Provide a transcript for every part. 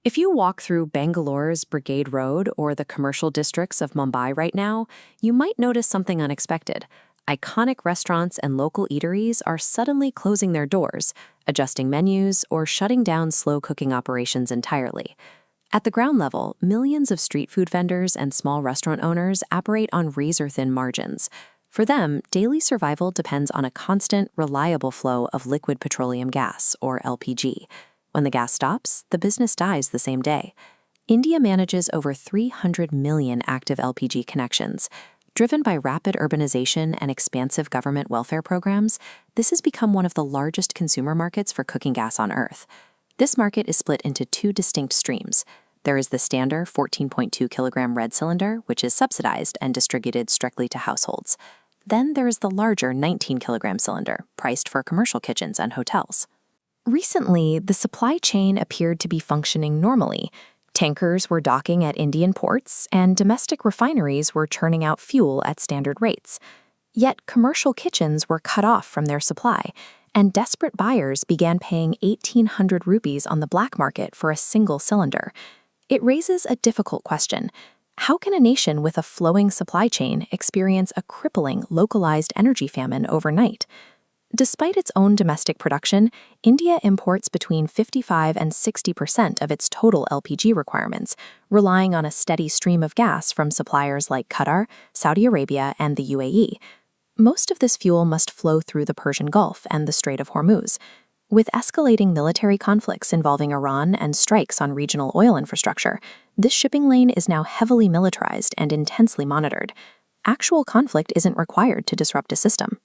If you walk through Bangalore's Brigade Road or the commercial districts of Mumbai right now, you might notice something unexpected. Iconic restaurants and local eateries are suddenly closing their doors, adjusting menus, or shutting down slow cooking operations entirely. At the ground level, millions of street food vendors and small restaurant owners operate on razor-thin margins. For them, daily survival depends on a constant, reliable flow of liquid petroleum gas, or LPG. When the gas stops, the business dies the same day. India manages over 300 million active LPG connections. Driven by rapid urbanization and expansive government welfare programs, this has become one of the largest consumer markets for cooking gas on Earth. This market is split into two distinct streams. There is the standard 14.2 kilogram red cylinder, which is subsidized and distributed strictly to households. Then there is the larger 19 kilogram cylinder, priced for commercial kitchens and hotels. Recently, the supply chain appeared to be functioning normally. Tankers were docking at Indian ports, and domestic refineries were churning out fuel at standard rates. Yet commercial kitchens were cut off from their supply, and desperate buyers began paying 1,800 rupees on the black market for a single cylinder. It raises a difficult question. How can a nation with a flowing supply chain experience a crippling, localized energy famine overnight? Despite its own domestic production, India imports between 55% and 60% of its total LPG requirements, relying on a steady stream of gas from suppliers like Qatar, Saudi Arabia, and the UAE. Most of this fuel must flow through the Persian Gulf and the Strait of Hormuz. With escalating military conflicts involving Iran and strikes on regional oil infrastructure, this shipping lane is now heavily militarized and intensely monitored. Actual conflict isn't required to disrupt a system.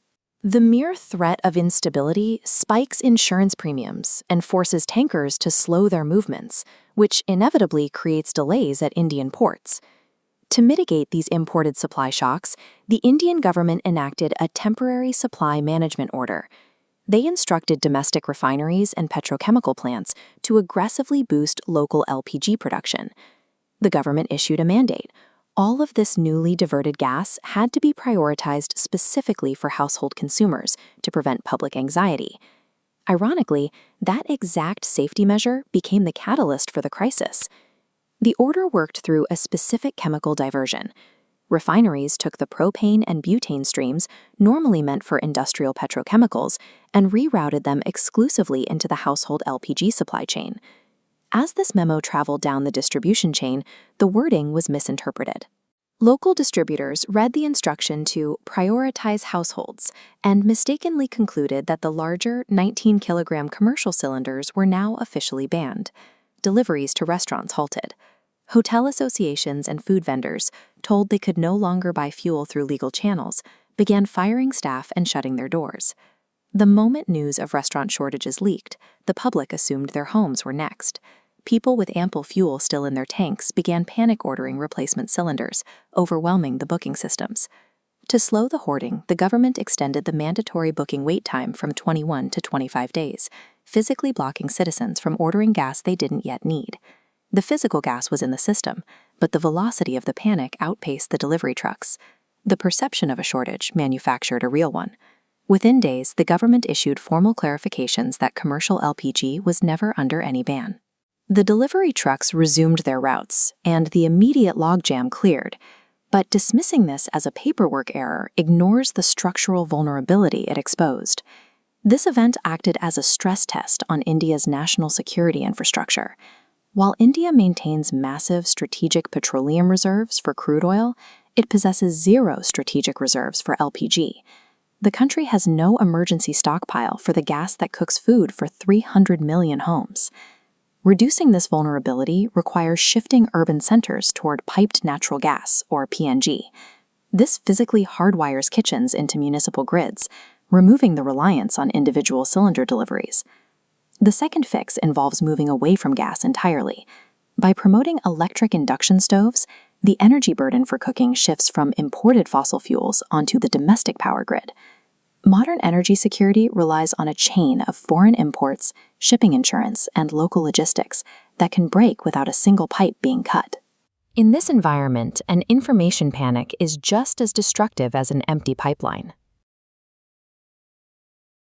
The mere threat of instability spikes insurance premiums and forces tankers to slow their movements, which inevitably creates delays at Indian ports. To mitigate these imported supply shocks, the Indian government enacted a temporary supply management order. They instructed domestic refineries and petrochemical plants to aggressively boost local LPG production. The government issued a mandate. All of this newly diverted gas had to be prioritized specifically for household consumers to prevent public anxiety. Ironically, that exact safety measure became the catalyst for the crisis. The order worked through a specific chemical diversion. Refineries took the propane and butane streams, normally meant for industrial petrochemicals, and rerouted them exclusively into the household LPG supply chain. As this memo traveled down the distribution chain, the wording was misinterpreted. Local distributors read the instruction to prioritize households and mistakenly concluded that the larger 19 kilogram commercial cylinders were now officially banned. Deliveries to restaurants halted. Hotel associations and food vendors, told they could no longer buy fuel through legal channels, began firing staff and shutting their doors. The moment news of restaurant shortages leaked, the public assumed their homes were next. People with ample fuel still in their tanks began panic ordering replacement cylinders, overwhelming the booking systems. To slow the hoarding, the government extended the mandatory booking wait time from 21 to 25 days, physically blocking citizens from ordering gas they didn't yet need. The physical gas was in the system, but the velocity of the panic outpaced the delivery trucks. The perception of a shortage manufactured a real one. Within days, the government issued formal clarifications that commercial LPG was never under any ban. The delivery trucks resumed their routes, and the immediate logjam cleared. But dismissing this as a paperwork error ignores the structural vulnerability it exposed. This event acted as a stress test on India's national security infrastructure. While India maintains massive strategic petroleum reserves for crude oil, it possesses zero strategic reserves for LPG. The country has no emergency stockpile for the gas that cooks food for 300 million homes. Reducing this vulnerability requires shifting urban centers toward piped natural gas, or PNG. This physically hardwires kitchens into municipal grids, removing the reliance on individual cylinder deliveries. The second fix involves moving away from gas entirely. By promoting electric induction stoves, the energy burden for cooking shifts from imported fossil fuels onto the domestic power grid. Modern energy security relies on a chain of foreign imports, shipping insurance, and local logistics that can break without a single pipe being cut. In this environment, an information panic is just as destructive as an empty pipeline.